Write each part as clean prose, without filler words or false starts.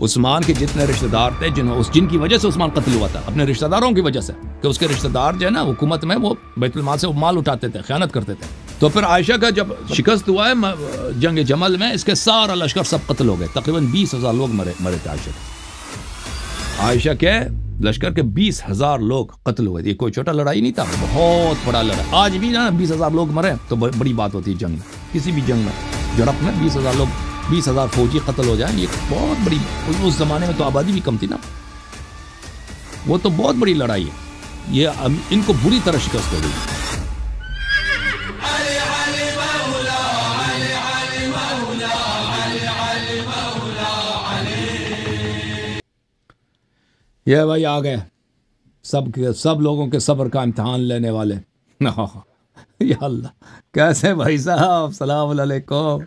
عثمان کے جتنے رشتہ دار تھے جن کی وجہ سے عثمان قتل ہوا تھا، اپنے رشتہ داروں کی وجہ سے، کہ اس کے رشتہ دار جو ہے نا حکومت میں وہ بیت المال سے مال اٹھاتے تھے، خیانت کرتے تھے. تو پھر عائشہ کا جب شکست ہوا ہے جنگ جمل میں، اس کے سارا لشکر سب قتل ہو گئے، تقریباً 20,000 لوگ مرے تھے عائشہ کے لشکر کے 20,000 لوگ قتل ہوئے. یہ کوئی چھوٹا لڑائی نہیں تھا، بہت بڑا لڑائی. آج بھی نا 20,000 لوگ مرے تو بڑی بات ہوتی ہے جنگ میں، کسی بھی جنگ میں جڑپ میں 20,000 فوجی قتل ہو جائیں، یہ بہت بڑی. اس زمانے میں تو آبادی بھی کم تھی نا، وہ تو بہت بڑی لڑائی ہے. یہ ان کو بری طرح شکست ہو گئی. یہ بھائی آ گئے سب لوگوں کے صبر کا امتحان لینے والے. یا اللہ، کیسے بھائی صاحب؟ السلام علیکم.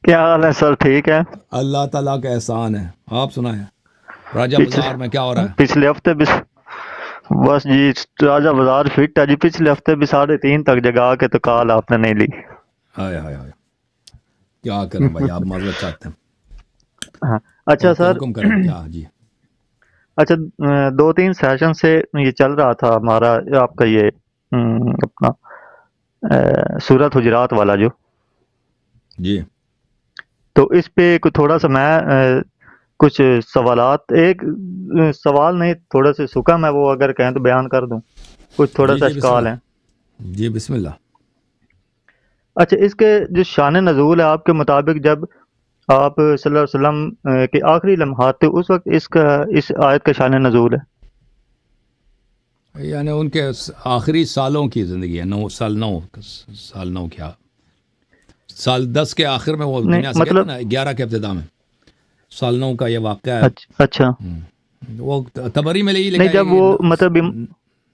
کیا حال ہے سر؟ ٹھیک ہے، اللہ تعالیٰ کا احسان ہے. آپ سنائیں راجہ بازار میں کیا ہو رہا ہے؟ پچھلے ہفتے بھی بس جی راجہ بازار فٹ ہے جی. پچھلے ہفتے بھی 3:30 تک جگا کے تو کال آپ نے نہیں لی. ہائے ہائے ہائے، کیا کریں بھائی، آپ معذرت چاہتے ہیں. ہاں اچھا سر، حکم کریں. کیا جی؟ اچھا 2-3 سیشن سے یہ چل رہا تھا ہمارا آپ کا یہ اپنا سورت حجرات والا جو جی، تو اس پہ تھوڑا سا میں کچھ سوالات، ایک سوال نہیں تھوڑا سا سکم ہے وہ اگر کہیں تو بیان کر دوں. کچھ تھوڑا سا اشکال ہے. جی بسم اللہ. اچھا اس کے جو شان نزول ہے آپ کے مطابق، جب آپ صلی اللہ علیہ وسلم کے آخری لمحات تھے اس وقت اس آیت کا شان نزول ہے؟ یعنی ان کے آخری سالوں کی زندگی ہے. 9 سال کیا سال 10 کے آخر میں وہ دنیا سے مطلب 11 کے ابتدا میں سال 9 کا یہ واقعہ ہے. اچھا وہ تبری میں نہیں، جب وہ مطلب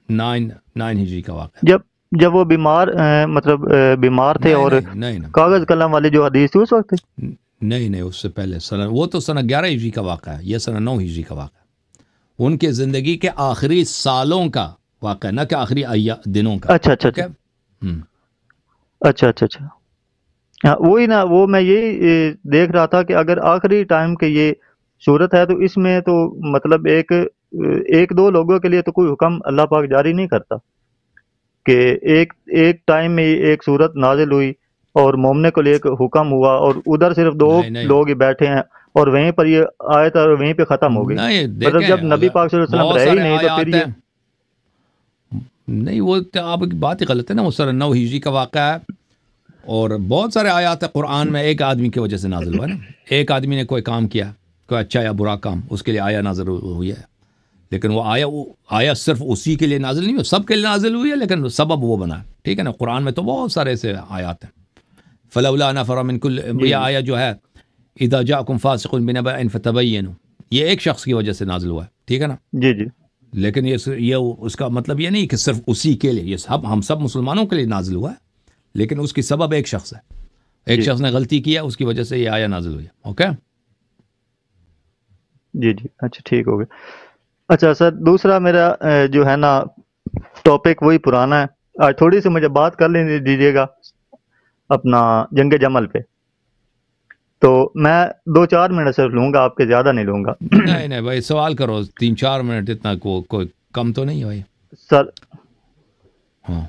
9 ہجری کا واقعہ، جب وہ بیمار تھے اور کاغذ قلم والی جو حدیث تھی اس وقت؟ نہیں اس سے پہلے وہ تو سنہ 11 ہجری کا واقعہ ہے، یہ سنہ 9 ہجری کا واقعہ ہے. ان کے زندگی کے آخری سالوں کا واقعہ، نہ کہ آخری دنوں کا. اچھا ہاں وہی نا، وہ میں یہی دیکھ رہا تھا کہ اگر آخری ٹائم کے یہ صورت ہے تو اس میں تو مطلب ایک دو لوگوں کے لیے تو کوئی حکم اللہ پاک جاری نہیں کرتا کہ ایک ٹائم میں ایک صورت نازل ہوئی اور مومنے کو لے ایک حکم ہوا اور ادھر صرف 2 لوگ ہی بیٹھے ہیں اور وہیں پر یہ آیت اور وہیں پہ ختم ہو گئی. مطلب جب نبی پاک صلی اللہ علیہ وسلم رہے ہی نہیں تو پھر یہ نہیں، وہ آپ کی بات ہی غلط ہے نا. وہ سر 9 ہجری کا واقعہ ہے اور بہت سارے آیات قرآن میں ایک آدمی کی وجہ سے نازل ہوا ہے نا. ایک آدمی نے کوئی کام کیا، کوئی اچھا یا برا کام، اس کے لیے آیا نازل ہوئی ہے. لیکن وہ آیا صرف اسی کے لیے نازل نہیں ہوئی، سب کے لیے نازل ہوئی ہے، لیکن سبب وہ بنا. ٹھیک ہے نا. قرآن میں تو بہت سارے ایسے آیات ہیں. فلولا نفر من کل، یہ آیا جو ہے اذا جاءکم فاسق بنبأ فتبینوا، یہ ایک شخص کی وجہ سے نازل ہوا ہے. ٹھیک ہے نا. جی لیکن یہ اس کا مطلب یہ نہیں کہ صرف اسی کے لیے، یہ ہم سب مسلمانوں کے لیے نازل ہوا ہے، لیکن اس کی سبب ایک شخص ہے. ایک شخص نے غلطی کیا، اس کی وجہ سے یہ آیا نازل ہوئی. اوکے جی اچھا ٹھیک ہو گیا. اچھا سر، دوسرا میرا جو ہے نا ٹاپک وہی پرانا ہے. آج تھوڑی سی مجھے بات کر لینے دیجیے گا اپنا جنگ جمل پہ. تو میں 2-4 منٹ صرف لوں گا، آپ کے زیادہ نہیں لوں گا. نہیں بھائی، سوال کرو. 3-4 منٹ اتنا کوئی کم تو نہیں ہے بھائی سر. ہاں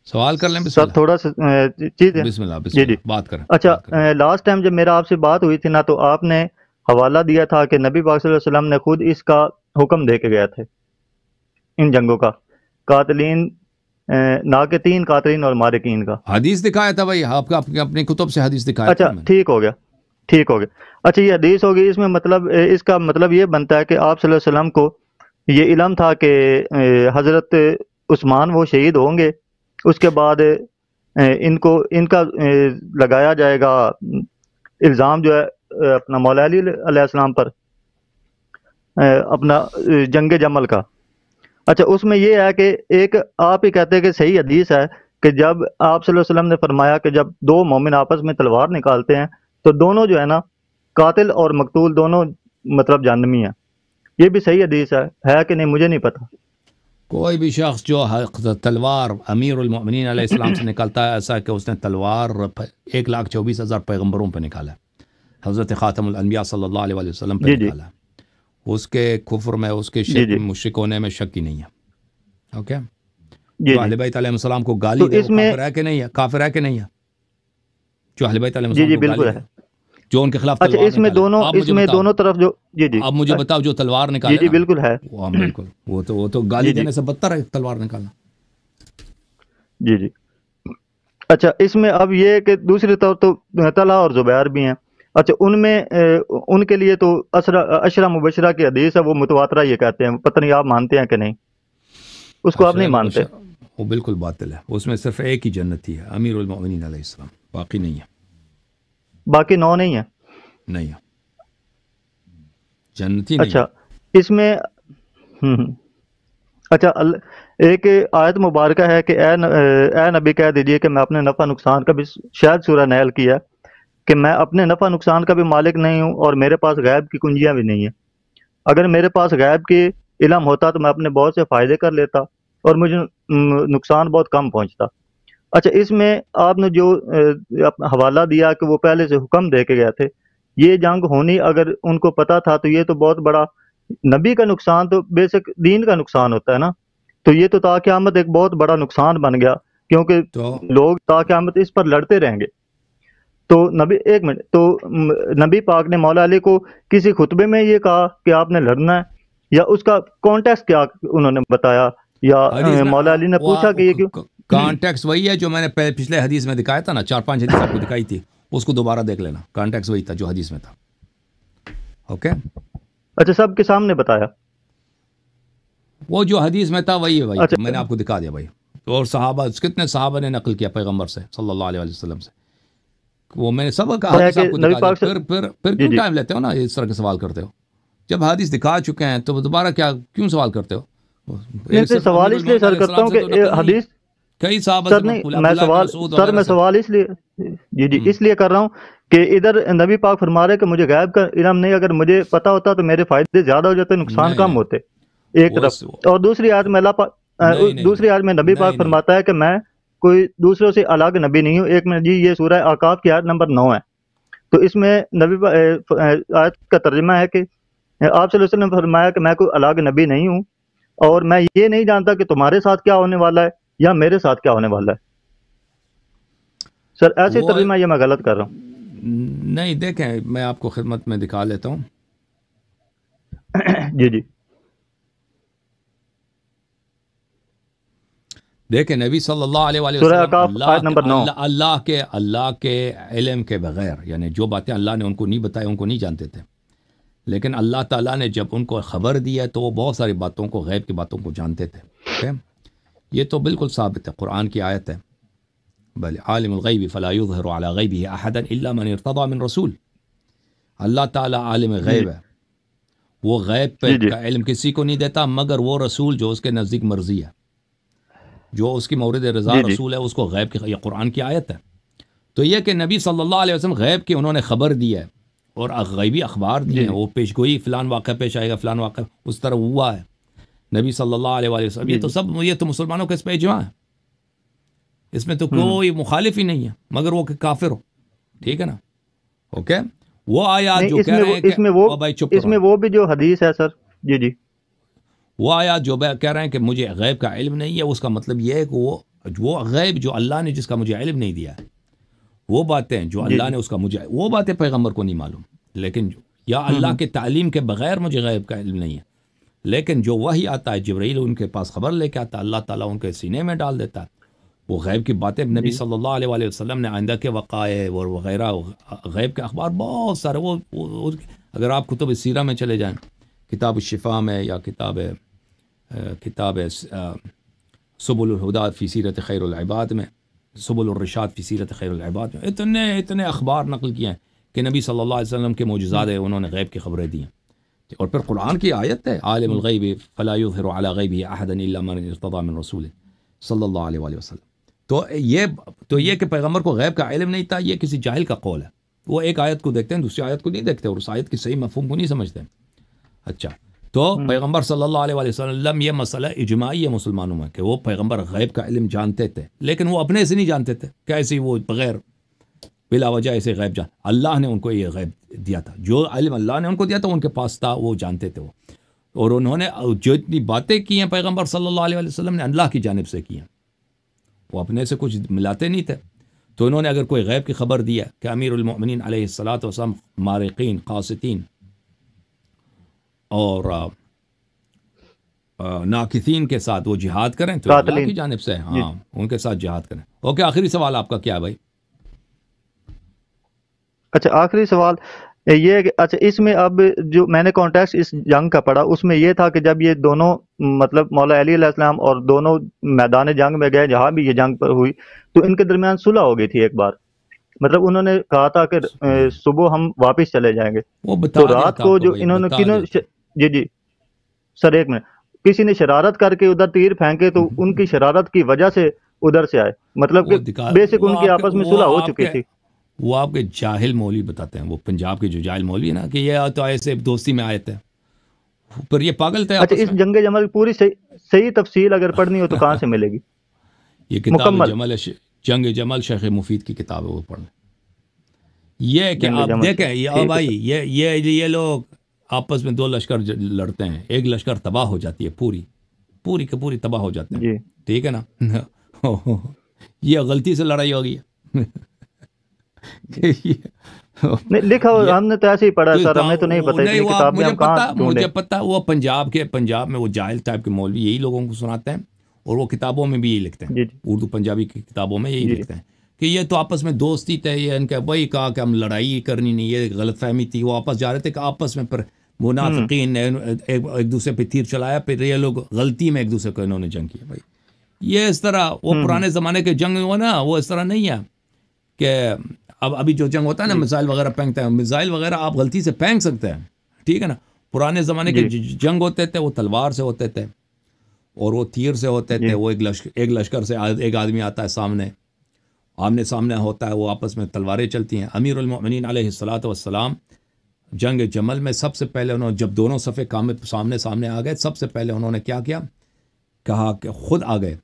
سوال کر لیں. سر تھوڑا سا چیز ہے. بسم اللہ جی بات کریں. اچھا لاسٹ ٹائم جب میرا آپ سے بات ہوئی تھی نا تو آپ نے حوالہ دیا تھا کہ نبی پاک صلی اللہ علیہ وسلم نے خود اس کا حکم دے کے گئے تھے ان جنگوں کا، قاتلین ناقتین قاتلین اور مارکین کا. حدیث دکھایا تھا بھائی، آپ اپنی کتب سے حدیث دکھایا. اچھا ٹھیک ہو گیا. اچھا یہ حدیث ہوگی، اس میں مطلب اس کا مطلب یہ بنتا ہے کہ آپ صلی اللہ علیہ وسلم کو یہ علم تھا کہ حضرت عثمان وہ شہید ہوں گے، اس کے بعد ان کا لگایا جائے گا الزام جو ہے اپنا مولا علی علیہ السلام پر اپنا جنگ جمل کا. اچھا اس میں یہ ہے کہ ایک آپ ہی کہتے ہیں کہ صحیح حدیث ہے کہ جب آپ صلی اللہ علیہ وسلم نے فرمایا کہ جب 2 مومن آپس میں تلوار نکالتے ہیں تو دونوں جو ہے نا قاتل اور مقتول دونوں مطلب جہنمی ہیں. یہ بھی صحیح حدیث ہے کہ نہیں مجھے نہیں پتا. کوئی بھی شخص جو تلوار امیر المؤمنین علیہ السلام سے نکالتا ہے، ایسا کہ اس نے تلوار 1,24,000 پیغمبروں پہ نکالا ہے. حضرت خاتم الانبیاء صلی اللہ علیہ وآلہ وسلم پہ جی جی نکالا ہے، اس کے کفر میں، اس کے جی شرک جی مشرک ہونے میں شک ہی نہیں ہے. اوکے، جی جو جی اہل بیت علیہ السلام کو تو گالی دے اس وہ میں کافر ہے کہ نہیں ہے؟ کافر ہے کہ نہیں ہے؟ جو اہل بیت علیہ جی السلام جی کو گالی بالکل دے، ہے. جو ان کے خلاف اچھا تلوار اس میں نکالے، دونوں، آپ اس مجھے میں بتاؤ، دونوں طرف جو، جی جی آپ مجھے بتاؤ جو تلوار جی نکالے جی نا، بالکل ہے. وہ ہم بالکل، وہ تو گالی جی جی دینے سے بدتر ہے تلوار نکالنا. جی جی. اچھا اس میں اب یہ ہے کہ دوسری طرف تو طلحہ اور زبیر بھی ہیں. اچھا ان میں ان کے لیے تو عشرہ مبشرہ کی حدیث ہے، وہ متواترہ یہ کہتے ہیں، پتہ نہیں آپ مانتے ہیں کہ نہیں، اس کو آپ نہیں عشرہ مانتے. مبشرہ وہ بالکل باطل ہے، اس میں صرف ایک ہی جنتی ہے، امیر المؤمنین علیہ السلام، باقی نہیں ہے. باقی 9 نہیں ہیں. نہیں ہے، جنتی نہیں اچھا ہے. اس میں ہم. اچھا ایک آیت مبارکہ ہے کہ اے نبی کہہ دیجئے کہ میں اپنے نفع نقصان کا بھی، شاید سورہ نحل کی ہے، کہ میں اپنے نفع نقصان کا بھی مالک نہیں ہوں اور میرے پاس غیب کی کنجیاں بھی نہیں ہیں. اگر میرے پاس غیب کی علم ہوتا تو میں اپنے بہت سے فائدے کر لیتا اور مجھے نقصان بہت کم پہنچتا. اچھا اس میں آپ نے جو اپنا حوالہ دیا کہ وہ پہلے سے حکم دے کے گئے تھے، یہ جنگ ہونی اگر ان کو پتہ تھا تو یہ تو بہت بڑا، نبی کا نقصان تو بیسک دین کا نقصان ہوتا ہے نا، تو یہ تو تا قیامت ایک بہت بڑا نقصان بن گیا، کیونکہ تو لوگ تا قیامت اس پر لڑتے رہیں گے. تو نبی، ایک منٹ، تو نبی پاک نے مولا علی کو کسی خطبے میں یہ کہا کہ آپ نے لڑنا ہے، یا اس کا کانٹیکس کیا انہوں نے بتایا، یا حدیث میں مولا علی نے پوچھا کہ یہ کیوں؟ کانٹیکس وہی ہے جو میں نے پچھلے حدیث میں دکھایا تھا نا، 4-5 حدیث آپ کو دکھائی تھی، اس کو دوبارہ دیکھ لینا، کانٹیکس وہی تھا جو حدیث میں تھا. اوکے، اچھا سب کے سامنے بتایا. وہ جو حدیث میں تھا وہی اچھا میں نے آپ کو دکھا دیا بھائی. اور صحابہ، کتنے صحابہ نے نقل کیا پیغمبر سے صلی اللہ علیہ وسلم سے، وہ میں نے سب کا ہے حدیث کہ آپ کو نبی دکھا دیا. پاک سے، پھر جی کیوں جی ٹائم لیتے ہو نا اس طرح کے سوال کرتے ہو؟ جب حدیث دکھا چکے ہیں تو دوبارہ کیوں سوال کرتے ہو؟ نہیں صرف سوال امیر اس لیے المومنین سر علیہ کرتا السلام ہوں سے تو کہ نقل نہیں ہے، حدیث، کئی صحابہ سر سے، نہیں میں عبداللہ بن سوال، مسعود سر وغیرہ میں سے. سوال اس لیے، جی جی اس لیے کر رہا ہوں کہ ادھر نبی پاک فرما رہے کہ مجھے غیب کا علم نہیں، اگر مجھے پتا ہوتا تو میرے فائدے زیادہ ہو جاتے، نقصان نہیں کم نہیں ہوتے، ایک طرف. اور دوسری آیت میں اللہ پاک، نہیں نہیں دوسری آیت میں نبی نہیں پاک نہیں فرماتا ہے کہ میں کوئی دوسروں سے الگ نبی نہیں ہوں. ایک میں جی یہ سورہ اعقاف کی آیت نمبر 9 ہے. تو اس میں نبی آیت کا ترجمہ ہے کہ آپ صلی اللہ علیہ وسلم نے فرمایا کہ میں کوئی الگ نبی نہیں ہوں اور میں یہ نہیں جانتا کہ تمہارے ساتھ کیا ہونے والا ہے یا میرے ساتھ کیا ہونے والا ہے. سر ایسے وہ ترجمہ یہ میں غلط کر رہا ہوں؟ نہیں، دیکھیں میں آپ کو خدمت میں دکھا لیتا ہوں. جی جی دیکھیں نبی صلی اللہ علیہ وآلہ سورہ وسلم اعقاف آیت نمبر 9. اللہ کے علم کے بغیر، یعنی جو باتیں اللہ نے ان کو نہیں بتائی، ان کو نہیں جانتے تھے، لیکن اللہ تعالیٰ نے جب ان کو خبر دی ہے تو وہ بہت ساری باتوں کو، غیب کی باتوں کو جانتے تھے. اوکے، یہ تو بالکل ثابت ہے، قرآن کی آیت ہے، بل عالم الغیب فلا یظہر علی غیبہ احدا الا من ارتضی من رسول. اللہ تعالیٰ عالم جی غیب ہے، وہ غیب پہ جی جی کا علم کسی کو نہیں دیتا مگر وہ رسول جو اس کے نزدیک مرضی ہے، جو اس کی مورد رضا جی جی رسول ہے، اس کو غیب کی، یہ قرآن کی آیت ہے. تو یہ کہ نبی صلی اللہ علیہ وسلم غیب کی انہوں نے خبر دی ہے اور غیبی اخبار دی جی ہیں، وہ پیش گوئی، فلان واقعہ پیش آئے گا، فلان واقعہ اس طرح ہوا ہے. نبی صلی اللہ علیہ وسلم، جی یہ تو جی سب، یہ تو مسلمانوں کا اس پہ اجماع ہے، اس میں تو ہوں. کوئی مخالف ہی نہیں ہے مگر وہ کہ کافر ہو. ٹھیک ہے نا؟ اوکے، وہ آیات نہیں جو اس کہہ میں رہے وہ، ہیں کہ اس میں وہ، وہ بھائی چپ اس کرو، میں وہ بھی جو حدیث ہے سر. جی جی وہ آیات جو کہہ رہے ہیں کہ مجھے غیب کا علم نہیں ہے، اس کا مطلب یہ ہے کہ وہ غیب جو اللہ نے، جس کا مجھے علم نہیں دیا ہے، وہ باتیں جو جی اللہ جی نے اس کا مجھے، وہ باتیں پیغمبر کو نہیں معلوم. لیکن یا اللہ کے تعلیم کے بغیر مجھے غیب کا علم نہیں ہے، لیکن جو وحی آتا ہے، جبرائیل ان کے پاس خبر لے کے آتا ہے، اللہ تعالیٰ ان کے سینے میں ڈال دیتا ہے، وہ غیب کی باتیں. نبی جی صلی اللہ علیہ وآلہ وسلم نے آئندہ کے وقائع اور وغیرہ غیب کے اخبار بہت سارے، وہ اگر آپ کتب سیرہ میں چلے جائیں، کتاب الشفا میں یا کتاب سبل الہدى فی سیرت خیر العباد میں، سبل الرشاد فی سیرت خیر العباد میں، اتنے اخبار نقل کیے ہیں کہ نبی صلی اللہ علیہ وسلم کے معجزات ہیں، انہوں نے غیب کی خبریں دی ہیں. اور پھر قرآن کی آیت ہے، عالم الغیب فلا یظہر علی غیبہ احدا الا من ارتضی من رسول صلی اللہ علیہ وآلہ وسلم. تو یہ کہ پیغمبر کو غیب کا علم نہیں تھا، یہ کسی جاہل کا قول ہے. وہ ایک آیت کو دیکھتے ہیں، دوسری آیت کو نہیں دیکھتے، اور اس آیت کی صحیح مفہوم کو نہیں سمجھتے. اچھا، تو پیغمبر صلی اللہ علیہ وآلہ وسلم، یہ مسئلہ اجماعی ہے مسلمانوں میں کہ وہ پیغمبر غیب کا علم جانتے تھے، لیکن وہ اپنے سے نہیں جانتے تھے. کیسے وہ بغیر بلا وجہ ایسے غیب جان. اللہ نے ان کو یہ غیب دیا تھا, جو علم اللہ نے ان کو دیا تھا ان کے پاس تھا, وہ جانتے تھے وہ. اور انہوں نے جو اتنی باتیں کی ہیں پیغمبر صلی اللہ علیہ وسلم نے اللہ کی جانب سے کی ہیں, وہ اپنے سے کچھ ملاتے نہیں تھے. تو انہوں نے اگر کوئی غیب کی خبر دی ہے کہ امیر المؤمنین علیہ الصلاۃ والسلام مارقین قاسطین اور ناکثین کے ساتھ وہ جہاد کریں تو اللہ کی جانب سے, ہاں ان کے ساتھ جہاد کریں. اوکے, آخری سوال آپ کا کیا ہے بھائی؟ اچھا آخری سوال یہ ہے کہ اچھا اس میں اب جو میں نے کانٹیکسٹ اس جنگ کا پڑھا اس میں یہ تھا کہ جب یہ دونوں مطلب مولا علی علیہ السلام اور دونوں میدان جنگ میں گئے جہاں بھی یہ جنگ پر ہوئی تو ان کے درمیان صلح ہو گئی تھی ایک بار. مطلب انہوں نے کہا تھا کہ صبح ہم واپس چلے جائیں گے. تو رات کو جو انہوں نے جی سر ایک منٹ, کسی نے شرارت کر کے ادھر تیر پھینکے تو ان کی شرارت کی وجہ سے ادھر سے آئے, مطلب کہ بیسک ان کی آپس میں صلح ہو چکی تھی. وہ آپ کے جاہل مولوی بتاتے ہیں, وہ پنجاب کے جو جاہل مولوی ہے نا کہ یہ تو ایسے دوستی میں آئے تھے, پر یہ پاگل تھے. اچھا اس جنگ جمل پوری صحیح تفصیل اگر پڑھنی ہو تو کہاں سے ملے گی؟ یہ کتاب جنگ جمل شیخ مفید کی کتاب ہے, وہ پڑھیں. یہ کہ آپ دیکھیں یہ بھائی یہ لوگ آپس میں دو لشکر لڑتے ہیں, ایک لشکر تباہ ہو جاتی ہے, پوری کے پوری تباہ ہو جاتے ہیں, ٹھیک ہے نا. یہ غلطی سے لڑائی ہوگی. لکھا ہم نے تو ایسے ہی پڑھا سر, ہمیں تو نہیں پتا. مجھے پتا وہ پنجاب میں وہ جاہل ٹائپ کے مولوی یہی لوگوں کو سناتے ہیں, اور وہ کتابوں میں بھی یہی لکھتے ہیں, اردو پنجابی کی کتابوں میں یہی لکھتے ہیں کہ یہ تو آپس میں دوستی تھے. یہ ان کا وہی کہا کہ ہم لڑائی کرنی نہیں, یہ غلط فہمی تھی. وہ آپس جا رہے تھے کہ آپس میں پر منافقین نے ایک دوسرے پہ تیر چلایا, پھر یہ لوگ غلطی میں ایک دوسرے کو انہوں نے جنگ کیا. بھائی یہ اس طرح وہ پرانے زمانے کے جنگ ہو نا, وہ اس طرح نہیں ہے کہ ابھی جو جنگ ہوتا ہے نا میزائل وغیرہ پھینکتے ہیں, میزائل وغیرہ آپ غلطی سے پھینک سکتے ہیں, ٹھیک ہے نا. پرانے زمانے کے جنگ ہوتے تھے وہ تلوار سے ہوتے تھے اور وہ تیر سے ہوتے تھے. وہ ایک لشکر سے ایک آدمی آتا ہے سامنے, آمنے سامنے ہوتا ہے, وہ آپس میں تلواریں چلتی ہیں. امیر المؤمنین علیہ الصلاۃ والسلام جنگ جمل میں سب سے پہلے انہوں جب دونوں صفے سامنے آ گئے, سب سے پہلے انہوں نے کیا کیا, کہا کہ خود آ گئے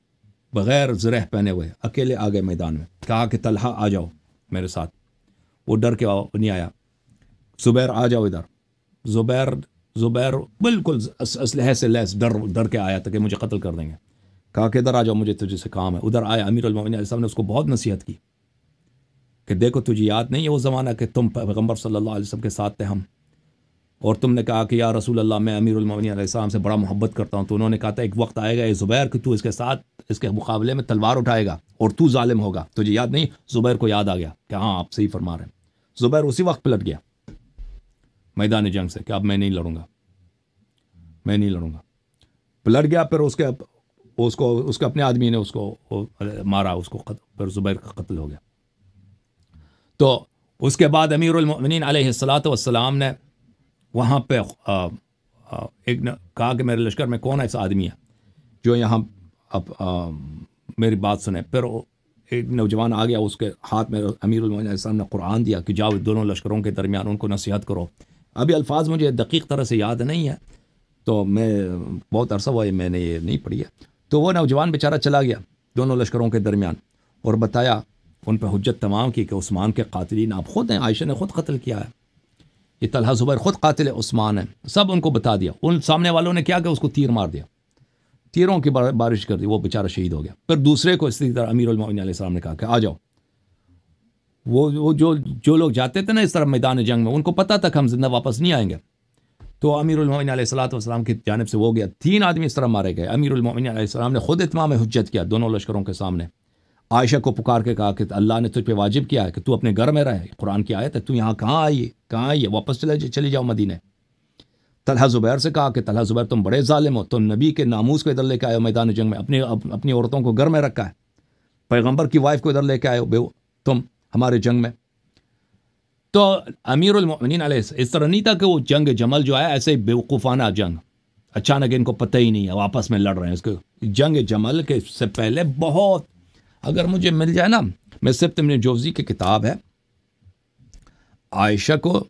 بغیر زرہ پہنے ہوئے, اکیلے آ گئے میدان میں, کہا کہ طلحہ آ جاؤ میرے ساتھ. وہ ڈر کے نہیں آیا. زبیر آ جاؤ ادھر. زبیر بالکل اسلحے سے لیس ڈر کے آیا تھا کہ مجھے قتل کر دیں گے. کہا کہ ادھر آ جاؤ, مجھے تجھے سے کام ہے. ادھر آیا. امیر المؤمنین علیہ السلام نے اس کو بہت نصیحت کی کہ دیکھو تجھے یاد نہیں ہے وہ زمانہ کہ تم پیغمبر صلی اللہ علیہ وسلم کے ساتھ تھے ہم, اور تم نے کہا کہ یا رسول اللہ میں امیر المؤمنین علیہ السلام سے بڑا محبت کرتا ہوں. تو انہوں نے کہا تھا ایک وقت آئے گا اے زبیر کہ تو اس کے ساتھ اس کے مقابلے میں تلوار اٹھائے گا اور تو ظالم ہوگا. تجھے یاد نہیں؟ زبیر کو یاد آ گیا کہ ہاں آپ صحیح فرما رہے ہیں. زبیر اسی وقت پلٹ گیا میدان جنگ سے کہ اب میں نہیں لڑوں گا. پلٹ گیا. پھر اس کے اپنے آدمی نے اس کو مارا, اس کو پھر زبیر کا قتل ہو گیا. تو اس کے بعد امیر المؤمنین علیہ الصلاۃ والسلام نے وہاں پہ ایک کہا کہ میرے لشکر میں کون ایسا آدمی ہے جو یہاں میری بات سنے. پھر ایک نوجوان آ گیا, اس کے ہاتھ میں امیر المؤمنین علیہ السلام نے قرآن دیا کہ جاؤ دونوں لشکروں کے درمیان ان کو نصیحت کرو. ابھی الفاظ مجھے دقیق طرح سے یاد نہیں ہے, تو میں بہت عرصہ ہوا میں نے یہ نہیں پڑھی ہے. تو وہ نوجوان بیچارہ چلا گیا دونوں لشکروں کے درمیان اور بتایا, ان پہ حجت تمام کی کہ عثمان کے قاتلین آپ خود ہیں, عائشہ نے خود قتل کیا ہے, یہ طلحہ زبیر خود قاتل عثمان ہیں. سب ان کو بتا دیا. ان سامنے والوں نے کیا کہ اس کو تیر مار دیا, تیروں کی بارش کر دی, وہ بیچارہ شہید ہو گیا. پھر دوسرے کو اسی طرح امیر المؤمنین علیہ السلام نے کہا کہ آ جاؤ. وہ جو لوگ جاتے تھے نا اس طرح میدان جنگ میں, ان کو پتا تھا کہ ہم زندہ واپس نہیں آئیں گے. تو امیر المؤمنین علیہ الصلوۃ والسلام کی جانب سے وہ گیا. 3 آدمی اس طرح مارے گئے. امیر المؤمنین علیہ السلام نے خود اتمام حجت کیا دونوں لشکروں کے سامنے. عائشہ کو پکار کے کہا کہ اللہ نے تجھ پہ واجب کیا ہے کہ تو اپنے گھر میں رہے, قرآن کی آیت ہے, تو یہاں کہاں آئی ہے, واپس چلی جاؤ مدینے. طلحہ زبیر سے کہا کہ طلحہ زبیر تم بڑے ظالم ہو, تم نبی کے ناموس کو ادھر لے کے آئے ہو میدان جنگ میں, اپنی عورتوں کو گھر میں رکھا ہے, پیغمبر کی وائف کو ادھر لے کے آئے ہو تم ہمارے جنگ میں. تو امیر المؤمنین علیہ اس طرح نہیں تھا کہ وہ جنگ جمل جو ہے ایسے بیوقوفانہ جنگ, اچانک ان کو پتہ ہی نہیں ہے آپس میں لڑ رہے ہیں. اس کو جنگ جمل کے سے پہلے بہت, اگر مجھے مل جائے نا, میں صرف ابن جوزی کی کتاب ہے عائشہ کو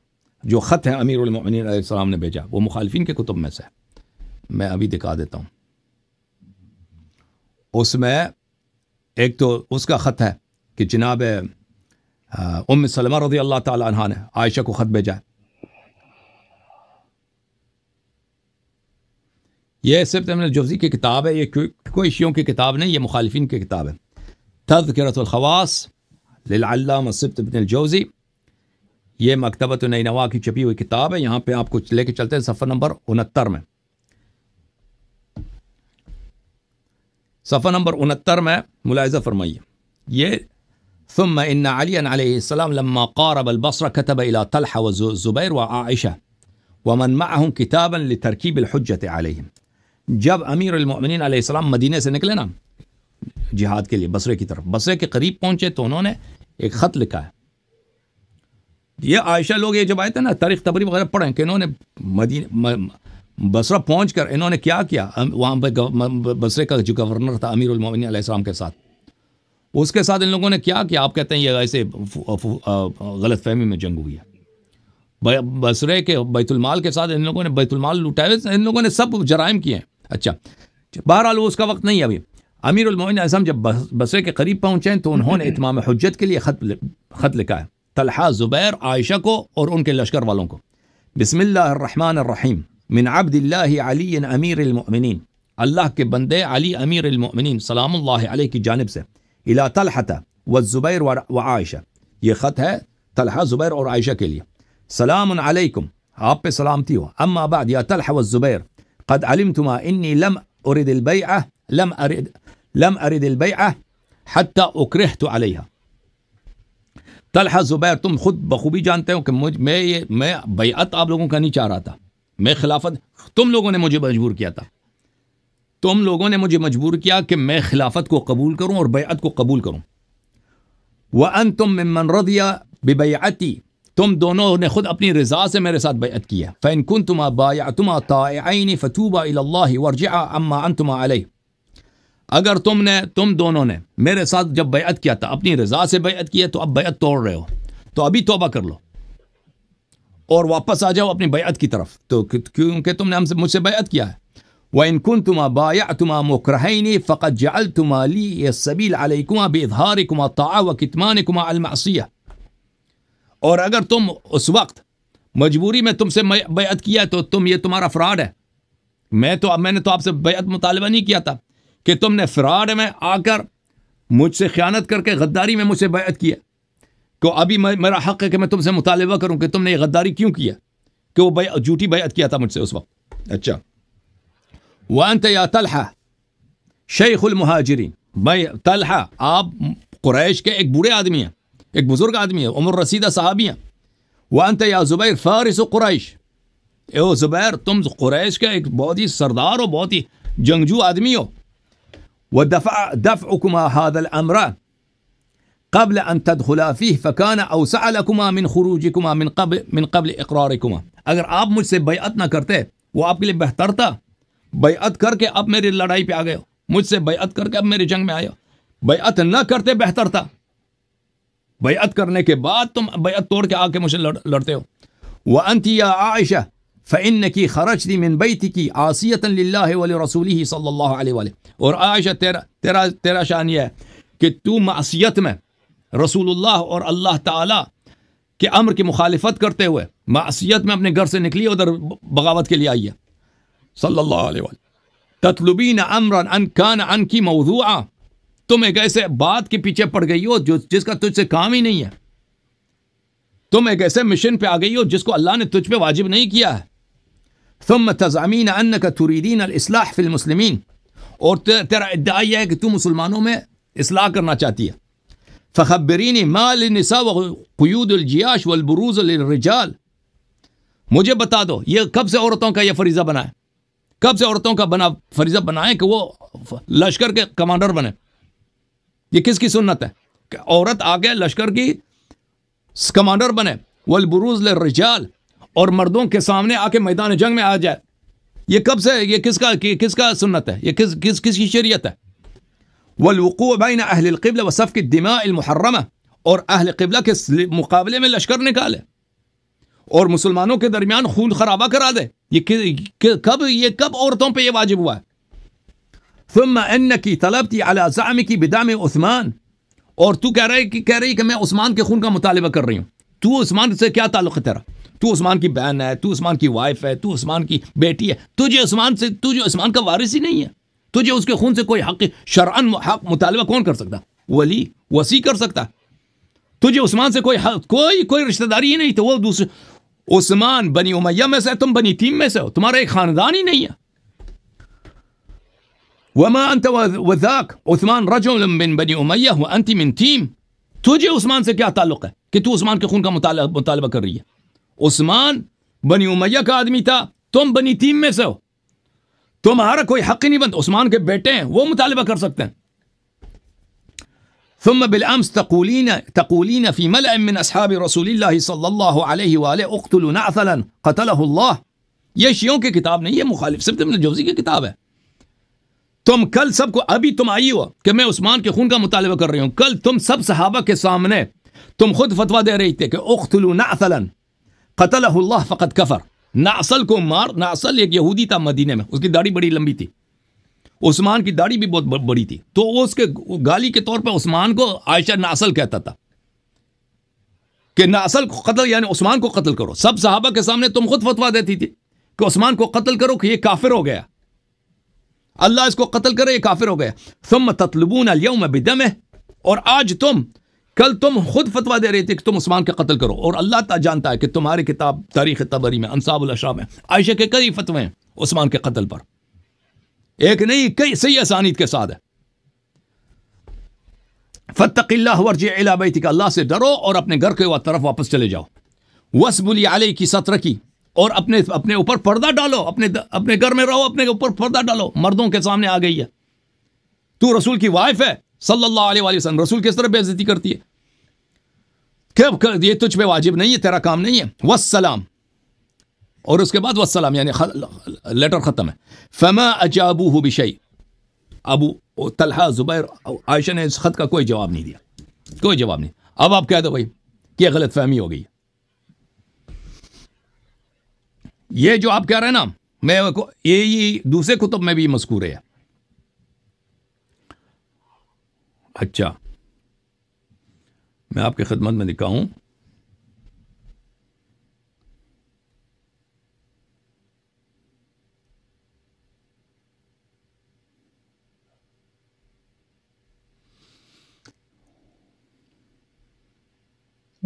جو خط ہے امیر المؤمنین علیہ السلام نے بھیجا, وہ مخالفین کے کتب میں سے, میں ابھی دکھا دیتا ہوں. اس میں ایک تو اس کا خط ہے کہ جناب ام سلمہ رضی اللہ تعالی عنہا نے عائشہ کو خط بھیجا ہے. یہ سبت ابن الجوزی کی کتاب ہے, یہ کوئی شیعوں کی کتاب نہیں, یہ مخالفین کی کتاب ہے. تذکرۃ الخواص للعلامہ سبت ابن الجوزی, یہ مکتبۃ نینوا کی چھپی ہوئی کتاب ہے. یہاں پہ آپ کو لے کے چلتے ہیں صفحہ نمبر 69 میں. صفحہ نمبر 69 میں ملاحظہ فرمائیے, یہ ثم ان علی علیہ السلام لما قارب البصرہ كتب الى طلحہ والزبیر وعائشہ ومن معهم کتابا لترکیب الحجۃ علیہم. جب امیر المؤمنین علیہ السلام مدینے سے نکلے نا جہاد کے لیے بصرے کی طرف, بصرے کے قریب پہنچے تو انہوں نے ایک خط لکھا ہے. یہ عائشہ لوگ یہ جب آئے تھے نا تاریخ طبری وغیرہ پڑھیں کہ انہوں نے بصرہ پہنچ کر انہوں نے کیا کیا, وہاں پہ بصرے کا جو گورنر تھا امیر المؤمنین علیہ السلام کے ساتھ, اس کے ساتھ ان لوگوں نے کیا کیا, آپ کہتے ہیں یہ ایسے غلط فہمی میں جنگ ہوئی ہے. بصرے کے بیت المال کے ساتھ ان لوگوں نے بیت المال لوٹائے, ان لوگوں نے سب جرائم کیے ہیں. اچھا بہرحال اس کا وقت نہیں ہے ابھی. امیر المؤمنین علیہ السلام جب بصرے کے قریب پہنچے تو انہوں نے اتمام حجت کے لیے خط لکھا ہے طلحہ, زبیر, عائشہ کو اور ان کے لشکر والوں کو. بسم اللہ الرحمن الرحیم من عبد اللہ علی امیر المؤمنین, اللہ کے بندے علی امیر المؤمنین سلام اللہ علیہ کی جانب سے, الی طلحہ والزبیر وعائشہ, یہ خط ہے طلحہ, زبیر اور عائشہ کے لیے. سلام علیکم, آپ پہ سلامتی ہو. اما بعد یا طلحہ والزبیر قد علمتما انی لم ارد البیعہ حتی اکرہت علیہا. طلحہ, زبیر, تم خود بخوبی جانتے ہو کہ میں بیعت آپ لوگوں کا نہیں چاہ رہا تھا, میں خلافت, تم لوگوں نے مجھے مجبور کیا تھا, تم لوگوں نے مجھے مجبور کیا کہ میں خلافت کو قبول کروں اور بیعت کو قبول کروں. وَأَنْتُمْ مِمَّنْ رَضِيَ بِبَيْعَتِي, تم دونوں نے خود اپنی رضا سے میرے ساتھ بیعت کی ہے. فَإِن كُنْتُمَا بَايَعْتُمَا طَائِعَيْنِ فَتُوبَا إِلَى اللَّهِ وَارْجِعَا عَمَّا أَنْتُمَا عَلَيْهِ. اگر تم دونوں نے میرے ساتھ جب بیعت کیا تھا, اپنی رضا سے بیعت کی ہے, تو اب بیعت توڑ رہے ہو, تو ابھی توبہ کر لو اور واپس آ جاؤ اپنی بیعت کی طرف, تو کیونکہ تم نے مجھ سے بیعت کیا ہے. وَإِن كُنْتُمَا بَايَعْتُمَا مُكْرَهَيْنِ فَقَدْ جَعَلْتُمَا لِيَ السَّبِيلَ عَلَيْكُمَا بِإِظْهَارِكُمَا الطَّاعَةَ وَكِتْمَانِكُمَا الْمَعْصِيَةَ. اور اگر تم اس وقت مجبوری میں تم سے بیعت کیا ہے تو یہ تمہارا فراڈ ہے. میں نے تو آپ سے بیعت مطالبہ نہیں کیا تھا کہ تم نے فراڈ میں آ کر مجھ سے خیانت کر کے غداری میں مجھ سے بیعت کیا, کہ ابھی میرا حق ہے کہ میں تم سے مطالبہ کروں کہ تم نے یہ غداری کیوں کیا, کہ وہ جھوٹی بیعت کیا تھا مجھ سے اس وقت. اچھا, وَأَنْتَ يَا طَلْحَةُ شَيْخُ الْمُهَاجِرِينَ, بھائی طلحہ آپ قریش کے ایک بوڑھے آدمی ہیں, ایک بزرگ آدمی ہے, عمر رسیدہ صحابی ہیں. وَأَنْتَ يَا زُبَيْر فَارِسُ قُرَيْش, اے زبیر تم قریش کا ایک بہت ہی سردار ہو, بہت ہی جنگجو آدمی ہو. وَدَفْعُكُمَا هَذَا الْأَمْرَ قَبْلَ أَن تَدْخُلَا فِيهِ فَكَانَ أَوْسَعَ لَكُمَا مِنْ خُرُوجِكُمَا مِنْ قَبْلِ إِقْرَارِكُمَا. اگر آپ مجھ سے بیعت نہ کرتے وہ آپ کے لیے بہتر تھا. بیعت کر کے اب میری لڑائی پہ آ گئے ہو, مجھ سے بیعت کر کے اب میری جنگ میں آئے ہو. بیعت نہ کرتے بہتر تھا, بیعت کرنے کے بعد تم بیعت توڑ کے آ کے مجھ سے لڑتے ہو. وَأَنْتِ يَا عَائِشَةُ فَإِنَّكِ خَرَجْتِ مِنْ بَيْتِكِ عَاصِيَةً لِلَّهِ وَلِرَسُولِهِ صلی اللہ علیہ وآلہ. اور عائشہ تیرا شان یہ ہے کہ تو معصیت میں رسول اللہ اور اللہ تعالی کے امر کی مخالفت کرتے ہوئے معصیت میں اپنے گھر سے نکلی, ادھر بغاوت کے لیے آئی ہے صلی اللہ علیہ وآلہ. تطلبین امرا ان کان عنکی موضوعا, تم ایک ایسے بات کے پیچھے پڑ گئی ہو جس کا تجھ سے کام ہی نہیں ہے. تم ایک ایسے مشن پہ آ گئی ہو جس کو اللہ نے تجھ پہ واجب نہیں کیا ہے. ثم تزعمین انک تريدین الاصلاح فی المسلمین, اور تیرا ادعا یہ ہے کہ تو مسلمانوں میں اصلاح کرنا چاہتی ہے. فخبرینی ما للنساء وقیود الجیاش والبروز للرجال, مجھے بتا دو یہ کب سے عورتوں کا یہ فریضہ بنا ہے, کب سے عورتوں کا فریضہ بنا ہے کہ وہ لشکر کے کمانڈر بنے. یہ کس کی سنت ہے کہ عورت آگے لشکر کی کمانڈر بنے. والبروز للرجال, اور مردوں کے سامنے آ کے میدان جنگ میں آ جائے. یہ کب سے, یہ کس کا سنت ہے, یہ کس کی شریعت ہے. والوقوع بین اہل القبلہ وسفک الدماء المحرمہ, اور اہل قبلہ کے مقابلے میں لشکر نکالے اور مسلمانوں کے درمیان خون خرابہ کرا دے. یہ کب عورتوں پہ یہ واجب ہوا ہے. ثم انکی طلبتی علی زعمکی بدعم عثمان, اور تو کہہ رہی کہ میں عثمان کے خون کا مطالبہ کر رہی ہوں. تو عثمان سے کیا تعلق ہے تیرا؟ تو عثمان کی بہن ہے، تو عثمان کی وائف ہے، تو عثمان کی بیٹی ہے. تجھے عثمان کا وارث ہی نہیں ہے. تجھے اس کے خون سے کوئی حق شرعن حق مطالبہ کون کر سکتا؟ ولی وصی کر سکتا. تجھے عثمان سے کوئی رشتہ داری ہی نہیں. تو وہ دوسرے عثمان بنی امیہ میں سے، تم بنی تیم میں سے ہو، تمہارا ایک خاندان ہی نہیں ہے. وما انت وذاک عثمان رجل من بنی امیہ وانت من تیم. تجھے عثمان سے کیا تعلق ہے کہ تو عثمان کے خون کا مطالبہ کر رہی ہے؟ عثمان بنی امیہ کا آدمی تھا، تم بنی تیم میں سے ہو، تمہارا کوئی حق ہی نہیں بنتا. عثمان کے بیٹے ہیں، وہ مطالبہ کر سکتے ہیں. ثم بالامس تقولین فی ملأ من اصحاب رسول اللہ صلی اللہ علیہ وآلہ اقتلوا نعثلا قتلہ اللہ. یہ شیعوں کی کتاب نہیں ہے، مخالف صرف ابن الجوزی کی کتاب ہے. تم کل سب کو ابھی تم آئی ہو کہ میں عثمان کے خون کا مطالبہ کر رہی ہوں. کل تم سب صحابہ کے سامنے تم خود فتویٰ دے رہی تھے کہ اقتلوا نعثلا قتلہ اللہ فقد کفر. نعسل کو مار. نعسل ایک یہودی تھا مدینے میں، اس کی داڑھی بڑی لمبی تھی. عثمان کی داڑھی بھی بہت بڑی تھی، تو وہ اس کے گالی کے طور پہ عثمان کو عائشہ نعسل کہتا تھا کہ نعسل کو قتل، یعنی عثمان کو قتل کرو. سب صحابہ کے سامنے تم خود فتویٰ دیتی تھی کہ عثمان کو قتل کرو کہ یہ کافر ہو گیا، اللہ اس کو قتل کرے، یہ کافر ہو گیا. ثم تطلبون اليوم بدمه. اور آج کل تم خود فتویٰ دے رہے تھے کہ تم عثمان کا قتل کرو. اور اللہ تعالیٰ جانتا ہے کہ تمہاری کتاب تاریخ طبری میں انصاب الاشراف میں عائشہ کے کئی فتوے ہیں عثمان کے قتل پر، ایک نہیں کئی صحیح اسانید کے ساتھ ہے. فاتق اللہ وارجع الی بیتک. اللہ سے ڈرو اور اپنے گھر کے طرف واپس چلے جاؤ. واسبلی علیک سترک. اور اپنے اوپر پردہ ڈالو، اپنے گھر میں رہو، اپنے اوپر پردہ ڈالو. مردوں کے سامنے آ گئی ہے، تو رسول کی وائف ہے صلی اللہ علیہ وآلہ وسلم، رسول کس طرح بے عزتی کرتی ہے؟ یہ تجھ پہ واجب نہیں ہے، تیرا کام نہیں ہے. والسلام. اور اس کے بعد والسلام یعنی لیٹر ختم ہے. فما اجابوہ بشیء. ابو طلحہ، زبیر، عائشہ نے اس خط کا کوئی جواب نہیں دیا، کوئی جواب نہیں. اب آپ کہہ دو بھائی کہ غلط فہمی ہو گئی. یہ جو آپ کہہ رہے ہیں نا، یہ دوسرے کتب میں بھی مذکور ہے. اچھا میں آپ کی خدمت میں دکھاؤں.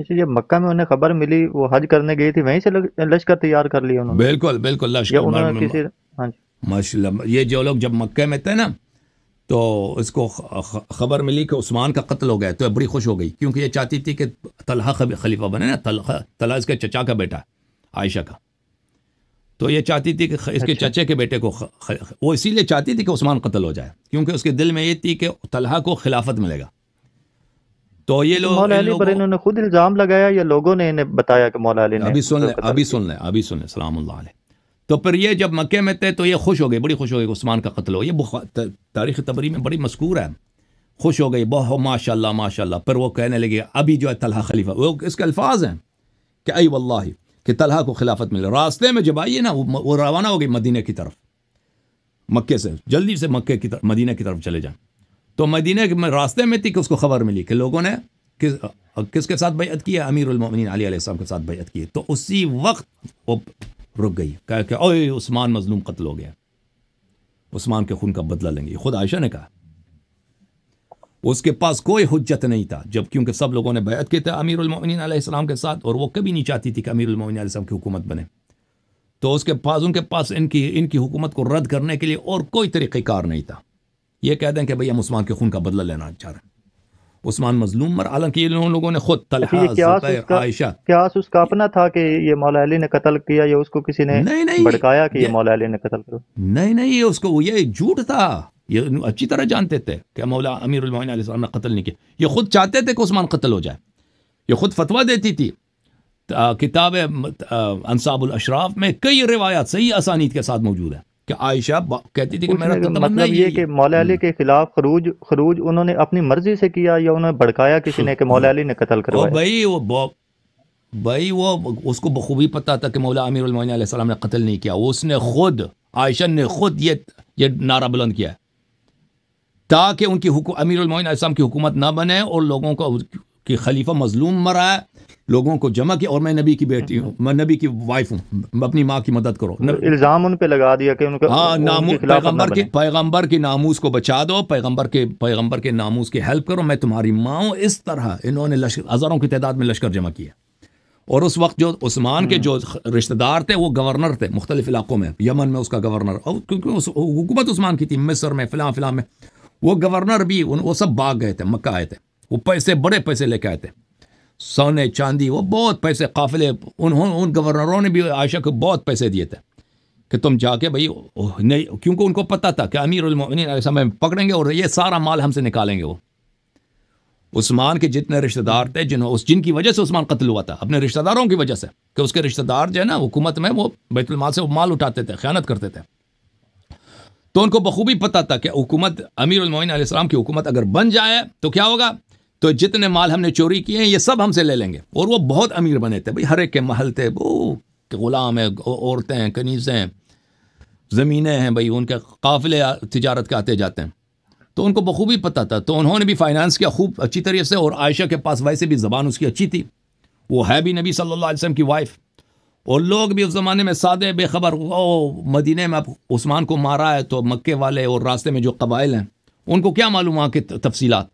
جب مکہ میں انہیں خبر ملی وہ حج کرنے گئی تھی، وہیں سے لشکر تیار کر لیا انہوں نے. بالکل یا انہوں نے کسی ماشاء اللہ. یہ جو لوگ جب مکہ میں تھے نا، تو اس کو خبر ملی کہ عثمان کا قتل ہو گیا، تو بڑی خوش ہو گئی، کیونکہ یہ چاہتی تھی کہ طلحہ خلیفہ بنے نا. طلحہ اس کے چچا کا بیٹا عائشہ کا، تو یہ چاہتی تھی کہ اس کے چچے کے بیٹے کو وہ اسی لیے چاہتی تھی کہ عثمان قتل ہو جائے، کیونکہ اس کے دل میں یہ تھی کہ طلحہ کو خلافت ملے گا. تو یہ لوگ مولا علی پر انہوں نے خود الزام لگایا یا لوگوں نے انہیں بتایا کہ مولا علی نے؟ ابھی سن لیں سلام اللہ علیہ. تو پھر یہ جب مکے میں تھے تو یہ خوش ہو گئی، بڑی خوش ہو گئی کہ عثمان کا قتل ہو. یہ تاریخ طبری میں بڑی مذکور ہے. خوش ہو گئی بہت، ماشاء اللہ ماشاء اللہ. پھر وہ کہنے لگے ابھی جو ہے طلحہ خلیفہ، وہ اس کے الفاظ ہیں کہ ای واللہ کہ طلحہ کو خلافت ملے. راستے میں جب آئیے نا وہ روانہ ہو گئی مدینہ کی طرف، مکے سے جلدی سے مکے کی طرف مدینہ کی طرف چلے جائیں. تو مدینہ کے راستے میں تھی کہ اس کو خبر ملی کہ لوگوں نے کس کے ساتھ بیعت کی ہے؟ امیر المومنین علی علیہ السلام کے ساتھ بیعت کی ہے. تو اسی وقت وہ رک گئی، کہا کہ اوے عثمان مظلوم قتل ہو گیا، عثمان کے خون کا بدلہ لیں گے. خود عائشہ نے کہا. اس کے پاس کوئی حجت نہیں تھا، جب کیونکہ سب لوگوں نے بیعت کی تھی امیر المومنین علیہ السلام کے ساتھ، اور وہ کبھی نہیں چاہتی تھی کہ امیر المومنین علیہ السلام کی حکومت بنے. تو ان کے پاس ان کی حکومت کو رد کرنے کے لیے اور کوئی طریقہ کار نہیں تھا. یہ کہہ دیں کہ بھئی ہم عثمان کے خون کا بدلہ لینا چاہ رہے ہیں، عثمان مظلوم مر. حالانکہ یہ لوگوں نے خود طلحہ، زبیر، عائشہ، قیاس اس کا اپنا تھا کہ یہ مولا علی نے قتل کیا یا اس کو کسی نے بھڑکایا کہ یہ مولا علی نے قتل کرو؟ نہیں، یہ اس کو یہ جھوٹ تھا. یہ اچھی طرح جانتے تھے کہ مولا امیر المومنین علیہ السلام نے قتل نہیں کیا. یہ خود چاہتے تھے کہ عثمان قتل ہو جائے. یہ خود فتویٰ دیتی تھی. کتاب انصاب الاشراف میں کئی روایات صحیح اسانید کے ساتھ موجود ہے کہ عائشہ کہتی تھی کہ میرا مطلب یہ کہ مولا علی کے خلاف خروج انہوں نے اپنی مرضی سے کیا یا انہوں نے بھڑکایا کسی نے کہ مولا علی نے قتل کروایا؟ بھائی وہ اس کو بخوبی پتا تھا کہ مولا امیر المومنین علیہ السلام نے قتل نہیں کیا. اس نے خود، عائشہ نے خود یہ نعرہ بلند کیا تاکہ ان کی امیر المومنین علیہ السلام کی حکومت نہ بنے اور لوگوں کو کہ خلیفہ مظلوم مرا ہے، لوگوں کو جمع کیا، اور میں نبی کی بیٹی ہوں، میں نبی کی وائف ہوں، اپنی ماں کی مدد کرو۔ الزام ان پہ لگا دیا کہ ان کا پیغمبر کی ناموس کو بچا دو، پیغمبر کے ناموس کی ہیلپ کرو، میں تمہاری ماں ہوں۔ اس طرح انہوں نے ہزاروں کی تعداد میں لشکر جمع کیا، اور اس وقت جو عثمان کے جو رشتہ دار تھے وہ گورنر تھے مختلف علاقوں میں، یمن میں اس کا گورنر، اور کیونکہ حکومت عثمان کی تھی، مصر میں فلاں میں، وہ گورنر بھی وہ سب بھاگ گئے تھے، مکہ آئے تھے، وہ پیسے بڑے پیسے لے کے آئے تھے، سونے چاندی، وہ بہت پیسے قافلے، ان گورنروں نے بھی عائشہ کو بہت پیسے دیے تھے کہ تم جا کے بھائی نہیں، کیونکہ ان کو پتہ تھا کہ امیر المومنین علیہ السلام پکڑیں گے اور یہ سارا مال ہم سے نکالیں گے۔ وہ عثمان کے جتنے رشتہ دار تھے جن کی وجہ سے عثمان قتل ہوا تھا، اپنے رشتہ داروں کی وجہ سے، کہ اس کے رشتہ دار جو ہے نا حکومت میں وہ بیت المال سے وہ مال اٹھاتے تھے، خیانت کرتے تھے، تو ان کو بخوبی پتہ تھا کہ حکومت امیر المومنین علیہ السلام کی حکومت اگر بن جائے تو کیا ہوگا، تو جتنے مال ہم نے چوری کیے ہیں یہ سب ہم سے لے لیں گے۔ اور وہ بہت امیر بنے تھے بھائی، ہر ایک کے محل تھے، وہ غلام ہیں، عورتیں ہیں، کنیزیں ہیں، زمینیں ہیں، بھائی ان کے قافلے تجارت کے آتے جاتے ہیں، تو ان کو بخوبی پتہ تھا، تو انہوں نے بھی فائنانس کیا خوب اچھی طریقے سے۔ اور عائشہ کے پاس ویسے بھی زبان اس کی اچھی تھی، وہ ہے بھی نبی صلی اللہ علیہ وسلم کی وائف، اور لوگ بھی اس زمانے میں سادے بے خبر، مدینے میں اب عثمان کو مارا ہے تو مکے والے اور راستے میں جو قبائل ہیں ان کو کیا معلوم وہاں کی تفصیلات،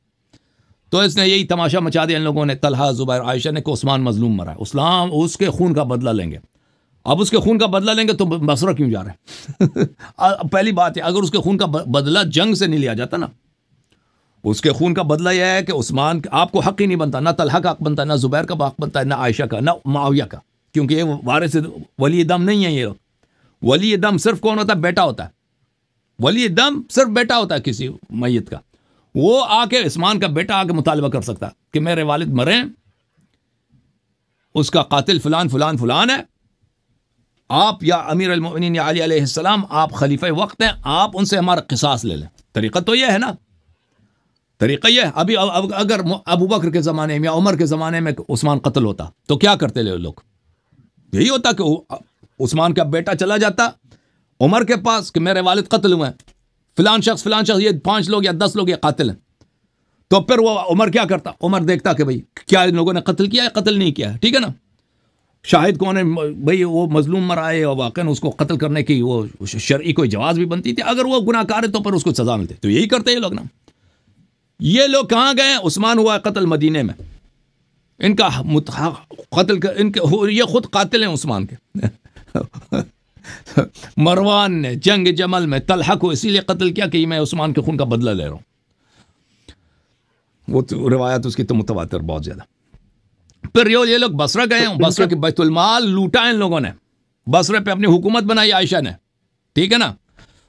تو اس نے یہی تماشا مچا دیا ان لوگوں نے، طلحہ، زبیر، عائشہ نے، کہ عثمان مظلوم مرا ہے، اسلام اس کے خون کا بدلہ لیں گے۔ اب اس کے خون کا بدلہ لیں گے تو بصرہ کیوں جا رہے ہیں؟ پہلی بات ہے، اگر اس کے خون کا بدلہ جنگ سے نہیں لیا جاتا نا، اس کے خون کا بدلہ یہ ہے کہ عثمان آپ کو حق ہی نہیں بنتا، نہ طلحہ کا حق بنتا ہے، نہ زبیر کا حق بنتا ہے، نہ عائشہ کا، نہ معاویہ کا، کیونکہ یہ وارث ولی دم نہیں ہے۔ یہ لوگ ولی دم صرف کون ہوتا ہے؟ بیٹا ہوتا ہے، ولی دم صرف بیٹا ہوتا ہے کسی میت کا، وہ آ کے عثمان کا بیٹا آ کے مطالبہ کر سکتا کہ میرے والد مرے، اس کا قاتل فلان فلان فلان ہے، آپ یا امیر المؤمنین یا علی علیہ السلام آپ خلیفہ وقت ہیں، آپ ان سے ہمارا قصاص لے لیں۔ طریقہ تو یہ ہے نا، طریقہ یہ ہے۔ ابھی اگر ابو بکر کے زمانے میں یا عمر کے زمانے میں عثمان قتل ہوتا تو کیا کرتے لوگ؟ یہی ہوتا کہ عثمان کا بیٹا چلا جاتا عمر کے پاس کہ میرے والد قتل ہوئے ہیں، فلان شخص یہ 5 لوگ یا 10 لوگ یہ قاتل ہیں، تو پھر وہ عمر کیا کرتا؟ عمر دیکھتا کہ بھئی کیا ان لوگوں نے قتل کیا ہے، قتل نہیں کیا ہے، ٹھیک ہے نا، شاہد کون ہے، بھئی وہ مظلوم مرا ہے اور واقعاً اس کو قتل کرنے کی وہ شرعی کوئی جواز بھی بنتی تھی، اگر وہ گناہ کار ہے تو پھر اس کو سزا ملتی، تو یہی کرتے یہ لوگ نا۔ یہ لوگ کہاں گئے؟ عثمان ہوا قتل مدینے میں، ان کا قتل یہ خود قاتل ہیں عثمان کے۔ مروان نے جنگ جمل میں طلحہ کو اسی لیے قتل کیا کہ میں عثمان کے خون کا بدلہ لے رہا ہوں، وہ تو روایت اس کی تو متواتر بہت زیادہ۔ پھر یہ لوگ بصرہ گئے ہیں، بصرہ کے بیت المال لوٹا ان لوگوں نے، بصرہ پہ اپنی حکومت بنائی عائشہ نے، ٹھیک ہے نا،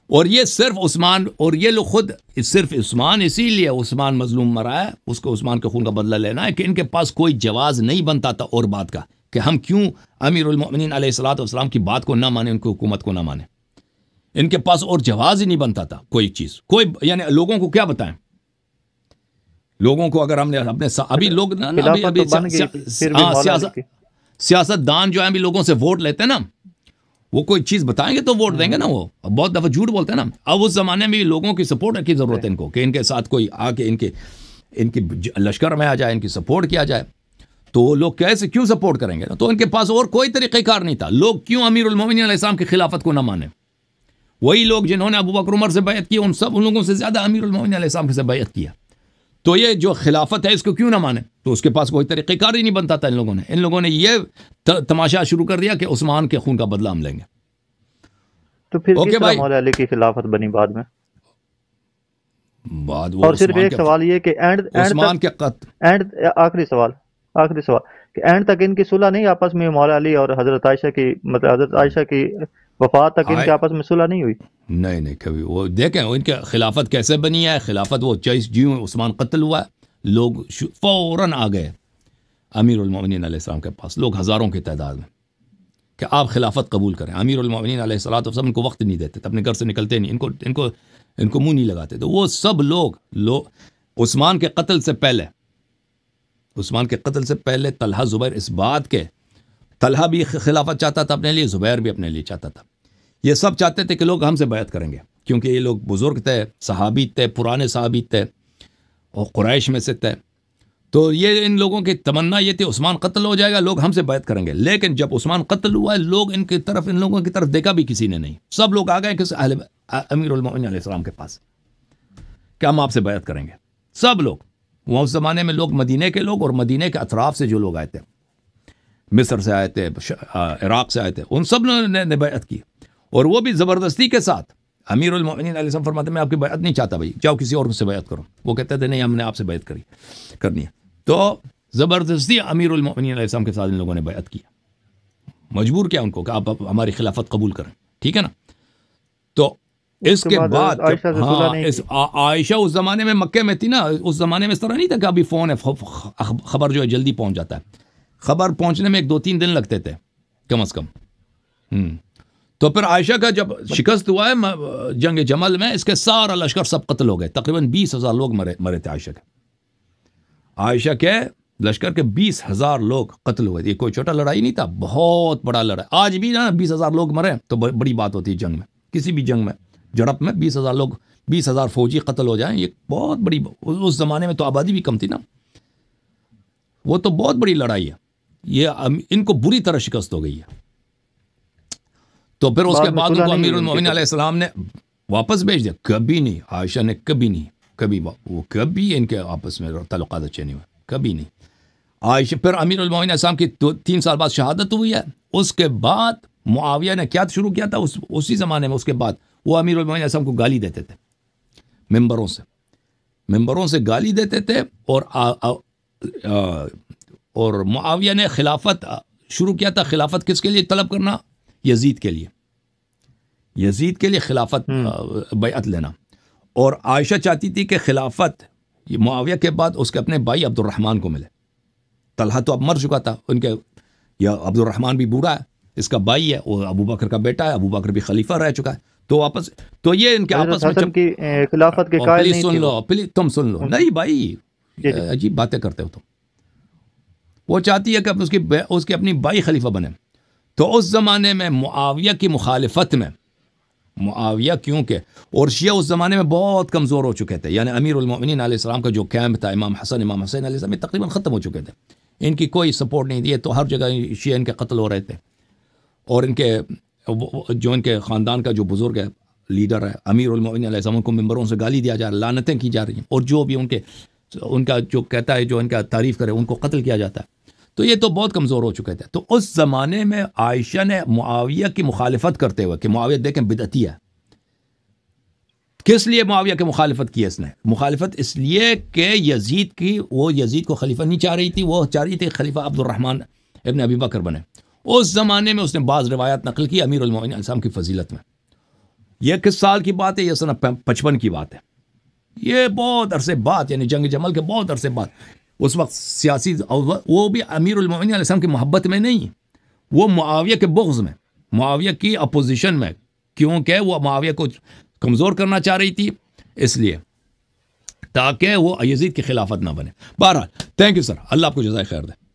اور یہ صرف عثمان، اور یہ لوگ خود صرف عثمان، اسی لیے عثمان مظلوم مرا ہے، اس کو عثمان کے خون کا بدلہ لینا ہے، کہ ان کے پاس کوئی جواز نہیں بنتا تھا اور بات کا کہ ہم کیوں امیر المؤمنین علیہ الصلوۃ والسلام کی بات کو نہ مانیں، ان کی حکومت کو نہ مانیں، ان کے پاس اور جواز ہی نہیں بنتا تھا کوئی چیز، کوئی یعنی لوگوں کو کیا بتائیں، لوگوں کو اگر ہم نے اپنے ابھی لوگ سیاست دان جو ہیں ابھی لوگوں سے ووٹ لیتے ہیں نا، وہ کوئی چیز بتائیں گے تو ووٹ دیں گے نا، وہ بہت دفعہ جھوٹ بولتے ہیں نا۔ اب اس زمانے میں بھی لوگوں کی سپورٹ کی ضرورت ہے ان کو، کہ ان کے ساتھ کوئی آ کے ان کی لشکر میں آ جائے، ان کی سپورٹ کیا جائے، تو وہ لوگ کیسے کیوں سپورٹ کریں گے؟ تو ان کے پاس اور کوئی طریقہ کار نہیں تھا، لوگ کیوں امیر المومنین علیہ السلام کی خلافت کو نہ مانیں؟ وہی لوگ جنہوں نے ابو بکر عمر سے بیعت کی، ان لوگوں سے زیادہ امیر المومنین علیہ السلام سے بیعت کیا، تو یہ جو خلافت ہے اس کو کیوں نہ مانے؟ تو اس کے پاس کوئی طریقہ کار ہی نہیں بنتا تھا۔ ان لوگوں نے یہ تماشا شروع کر دیا کہ عثمان کے خون کا بدلہ ہم لیں گے۔ تو پھر کس طرح مولا علی کی خلافت بنی بعد میں؟ اور صرف ایک سوال یہ کہ عثمان کے آخری سوال کہ اینڈ تک ان کی صلح نہیں آپس میں، مولا علی اور حضرت عائشہ کی، مطلب حضرت عائشہ کی وفات تک ان کے آپس میں صلح نہیں ہوئی؟ نہیں کبھی۔ وہ دیکھیں ان کے خلافت کیسے بنی ہے، خلافت وہ جیوں عثمان قتل ہوا ہے، لوگ فوراً آ گئے امیر المومنین علیہ السلام کے پاس، لوگ ہزاروں کی تعداد میں، کہ آپ خلافت قبول کریں۔ امیر المومنین علیہ الصلوۃ والسلام ان کو وقت نہیں دیتے تھے، اپنے گھر سے نکلتے نہیں، ان کو منہ نہیں لگاتے، تو وہ سب لوگ عثمان کے قتل سے پہلے طلحہ زبیر اس بات کے، طلحہ بھی خلافت چاہتا تھا اپنے لیے، زبیر بھی اپنے لیے چاہتا تھا، یہ سب چاہتے تھے کہ لوگ ہم سے بیعت کریں گے، کیونکہ یہ لوگ بزرگ تھے، صحابی تھے، پرانے صحابی تھے اور قریش میں سے تھے. تو یہ ان لوگوں کی تمنا یہ تھی عثمان قتل ہو جائے گا، لوگ ہم سے بیعت کریں گے. لیکن جب عثمان قتل ہوا ہے، لوگ ان لوگوں کی طرف دیکھا بھی کسی نے نہیں. سب لوگ آ گئے کہ امیر المؤمنین علیہ السلام کے پاس کہ ہم آپ سے بیعت کریں گے. سب لوگ، وہ اس زمانے میں لوگ مدینے کے لوگ اور مدینے کے اطراف سے جو لوگ آئے تھے، مصر سے آئے تھے، عراق سے آئے تھے، ان سب نے بیعت کی، اور وہ بھی زبردستی کے ساتھ. امیر المؤمنین علیہ السلام فرماتے ہیں میں آپ کی بیعت نہیں چاہتا بھائی، جاؤ کسی اور سے بیعت کرو. وہ کہتے تھے نہیں، ہم نے آپ سے بیعت کرنی ہے. تو زبردستی امیر المؤمنین علیہ السلام کے ساتھ ان لوگوں نے بیعت کی، مجبور کیا ان کو کہ آپ ہماری خلافت قبول کریں. ٹھیک ہے نا. تو اس کے بعد عائشہ اس زمانے میں مکے میں تھی نا، اس زمانے میں اس طرح نہیں تھا کہ ابھی فون ہے، خبر جو ہے جلدی پہنچ جاتا ہے. خبر پہنچنے میں 2-3 دن لگتے تھے کم از کم. تو پھر عائشہ کا جب شکست ہوا ہے جنگ جمل میں، اس کے سارا لشکر سب قتل ہو گئے. تقریباً 20,000 لوگ مرے تھے عائشہ کے لشکر کے 20,000 لوگ قتل ہوئے. یہ کوئی چھوٹا لڑائی نہیں تھا، بہت بڑا لڑائی. آج بھی نا 20,000 لوگ مرے تو بڑی بات ہوتی ہے جنگ میں، کسی بھی جنگ میں جڑپ میں 20,000 لوگ، 20,000 فوجی قتل ہو جائیں، یہ بہت بڑی. اس زمانے میں تو آبادی بھی کم تھی نا، وہ تو بہت بڑی لڑائی ہے. یہ ان کو بری طرح شکست ہو گئی ہے. تو پھر اس کے بعد ان کو امیر المؤمنین علیہ السلام نے واپس بھیج دیا. کبھی نہیں، عائشہ نے کبھی ان کے آپس میں تعلقات اچھے نہیں ہوئے، کبھی نہیں. عائشہ پھر امیر المؤمنین علیہ السلام کی 3 سال بعد شہادت ہوئی ہے. اس کے بعد معاویہ نے کیا شروع کیا تھا اسی زمانے میں، اس کے بعد وہ امیر المؤمنین علیہ السلام کو گالی دیتے تھے، ممبروں سے گالی دیتے تھے. اور معاویہ نے خلافت شروع کیا تھا. خلافت کس کے لیے طلب کرنا؟ یزید کے لیے خلافت بیعت لینا. اور عائشہ چاہتی تھی کہ خلافت معاویہ کے بعد اس کے اپنے بھائی عبد الرحمن کو ملے. طلحہ تو اب مر چکا تھا، ان کے یا عبد الرحمن بھی بوڑھا ہے، اس کا بھائی ہے، وہ ابو بکر کا بیٹا ہے، ابو بکر بھی خلیفہ رہ چکا ہے. تو یہ ان کے آپس میں کی خلافت کے قائل نہیں سن لو پلیز، تم سن لو. نہیں بھائی، عجیب باتیں کرتے ہو تم. وہ چاہتی ہے کہ اس کی اپنی بھائی خلیفہ بنے. تو اس زمانے میں معاویہ کی مخالفت میں، معاویہ کیونکہ اور شیعہ اس زمانے میں بہت کمزور ہو چکے تھے. یعنی امیر المؤمنین علیہ السلام کا جو کیمپ تھا، امام حسین علیہ السلام تقریباً ختم ہو چکے تھے. ان کی کوئی سپورٹ نہیں دی، تو ہر جگہ شیعہ ان کے قتل ہو رہے تھے. اور ان کے خاندان کا جو بزرگ ہے، لیڈر ہے امیر المؤمنین علیہ السلام، کو ممبروں سے گالی دیا جا رہا ہے، لعنتیں کی جا رہی ہیں، اور جو بھی ان کا جو کہتا ہے، جو ان کا تعریف کرے، ان کو قتل کیا جاتا ہے. تو یہ تو بہت کمزور ہو چکے تھے. تو اس زمانے میں عائشہ نے معاویہ کی مخالفت کرتے ہوئے کہ معاویہ دیکھیں بدعتی ہے. کس لیے معاویہ کی مخالفت کی؟ اس نے مخالفت اس لیے کہ وہ یزید کو خلیفہ نہیں چاہ رہی تھی، وہ چاہ رہی تھی خلیفہ عبد الرحمن ابن ابی بکر بنے. اس زمانے میں اس نے بعض روایات نقل کی امیر المؤمنین علیہ السلام کی فضیلت میں. یہ کس سال کی بات ہے؟ یہ سن 55 کی بات ہے. یہ بہت عرصے بعد، یعنی جنگ جمل کے بہت عرصے بعد. اس وقت سیاسی، وہ بھی امیر المؤمنین علیہ السلام کی محبت میں نہیں، وہ معاویہ کے بغض میں، معاویہ کی اپوزیشن میں، کیونکہ وہ معاویہ کو کمزور کرنا چاہ رہی تھی، اس لیے تاکہ وہ یزید کی خلافت نہ بنے. بہرحال تھینک یو سر، اللہ آپ کو جزائے خیر دے.